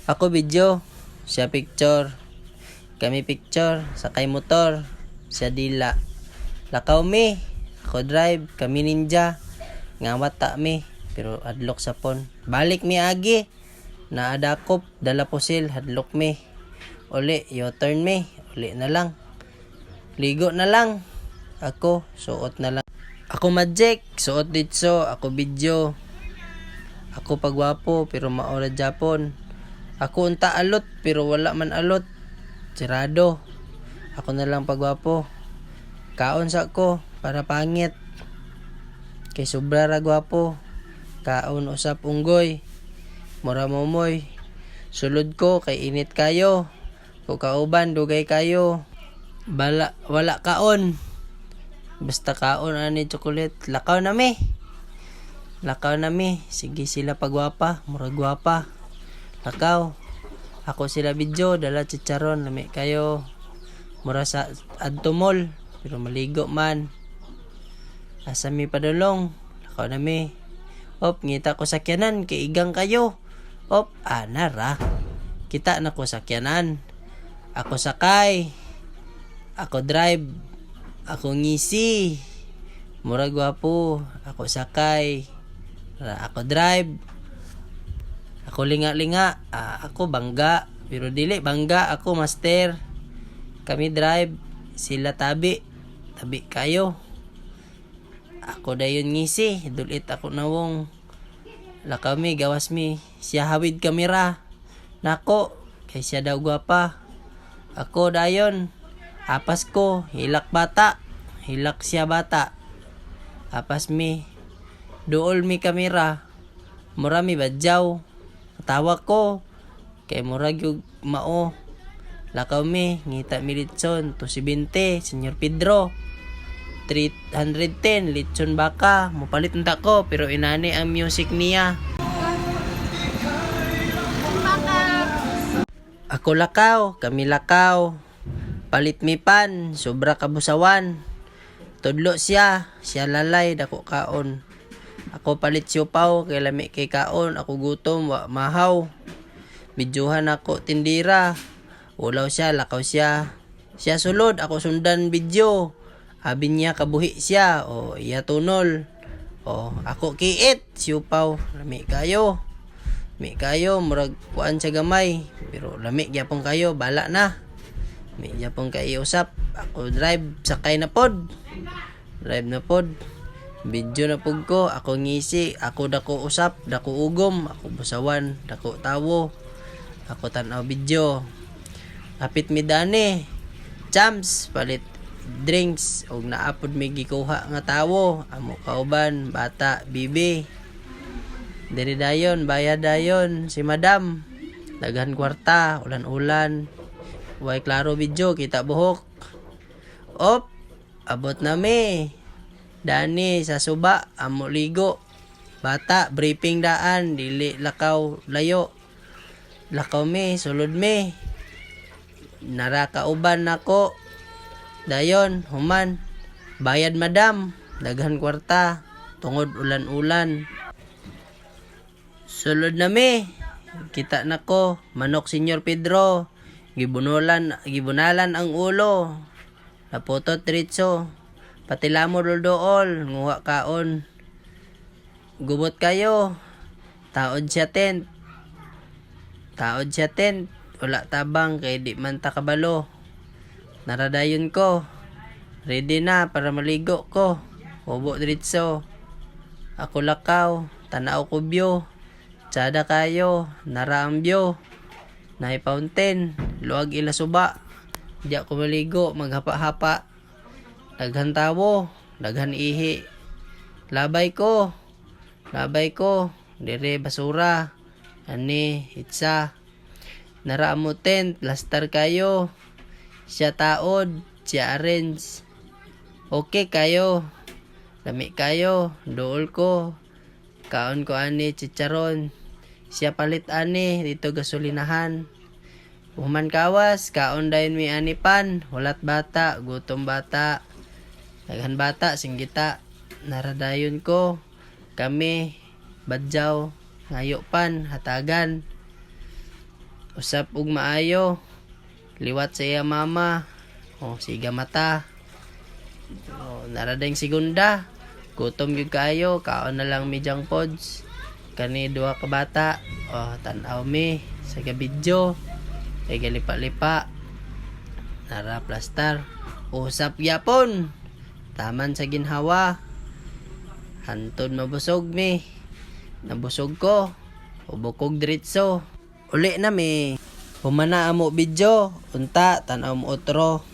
Ako video, siya picture. Kami picture, sakay motor, siya dila. Lakaw mi, ako drive, kami ninja. Ngawat ta mi, pero hadlok sa pon. Balik mi agi, naadakop, dala pusil, hadlok mi. Uli, U-turn mi, uli na lang. Ligo na lang. Ako, suot na lang. Ako magic, suot ditso, ako video. Ako pagwapo, pero maura Japon. Ako unta alot, pero wala man alot. Sirado. Ako na lang pagwapo. Kaon sa ko, para pangit. Kay sobra ra gwapo. Kaon usap unggoy. Mura momoy. Sulod ko, kay init kayo. Kung kauban, dugay kayo. Wala kaon. Basta kaon ani chocolate. Lakaw na mi. Lakaw na mi. Sige sila pagwapa. Mura gwapa. Lakaw. Ako sila video. Dala chicharon. Lami kayo. Mura sa adto mall. Pero maligo man. Asa mi padulong. Lakaw na mi. Op, ngita ko sakyanan. Kaigang kayo. Op, anara. Kita na ko sakyanan. Ako sakay. Ako drive. Ako ngisi. Mura gwapo. Ako sakay. Ako drive. Ako linga-linga. Ako bangga. Pero dili bangga. Ako master. Kami drive. Sila tabi. Tabi kayo. Ako dayon ngisi. Dulit ako nawong. Lakaw mi. Gawas mi. Siya hawid kamera. Nako. Kay siya daw gwapa. Ako dayon. Apas ko, hilak bata. Hilak siya bata. Apas mi. Duol mi kamera. Mura mi badyaw. Tawa ko. Kay murag yung mao. Lakaw mi. Ngita mi litson. 270. Senyor Pedro. 310. Litson baka. Mupalit nta ko. Pero inani ang music niya. Ako lakaw. Kami lakaw. Palit mi pan, sobra kabusawan. Tudlo siya, siya lalay, dako kaon. Ako palit siupaw, kay lami kay kaon. Ako gutom, wa mahaw. Bidyuhan ako tindira. Ulaw siya, lakaw siya. Siya sulod, ako sundan video. Abi niya kabuhi siya, o iya tunol. O ako kiit, siupaw, lami kayo. Lami kayo, murag kuan siya gamay. Pero lami gyapon kayo, bala na. May Japon kay usap. Ako drive, sakay na pod. Drive na pod. Video na pod ko. Ako ngisi. Ako dako usap. Dako ugom. Ako busawan. Dako tawo. Ako tanaw video. Kapit mi dani. Champs. Palit drinks. Og naapod may gikuha nga tawo. Amo kauban. Bata. Bibi. Diri dayon. Bayad dayon. Si madam. Daghan kwarta. Ulan-ulan. Way klaro video, kita buhok. Op, abot na mi. Dani sa suba, amo ligo. Bata, briefing daan, dili lakaw layo. Lakaw mi, sulod mi. Narakauban nako. Dayon, human. Bayad madam, daghan kwarta. Tungod ulan-ulan. Sulod na mi. Kita nako, manok Senyor Pedro. Gibunalan ang ulo. Naputot diretso. Pati lamo dool, nguha kaon. Gubot kayo. Taod siya tent. Wala tabang kay di man ta kabalo. Naradayon ko. Ready na para maligo ko. Ubo diretso. Ako lakaw. Tanaw ko view. Tsada kayo. Naraambyo. Naay fountain, luag ila suba. Di ako maligo, maghapa-hapa. Daghan tawo, daghan ihi. Labay ko. Dire basura. Ani, itsa. Naraamo tent, lastar kayo. Siya taod, siya arrange. Okay kayo. Lami kayo, dool ko. Kaon ko ani, chicharon. Siya palit ani dito gasolinahan. Human kawas, kaon dayon mi ani pan, hulat bata, gutom bata. Daghan bata singgita. Naradayon ko. Kami badyaw, ngayo pan, hatagan. Usap ug maayo. Liwat sa iya mama. Siga mata. Naradeng segunda. Gutom gyud kaayo, kaon na lang mi junk pods. Kani duha ka bata. Tan-aw mi sa video. Kay galipa-lipa. Nara plastar. Usap gyapon. Taman sa ginhawa. Hantod mabusog mi. Nabusog ko. Ubukog diretso. Uli na mi. Humana amo video. Unta, tanaw mo otro.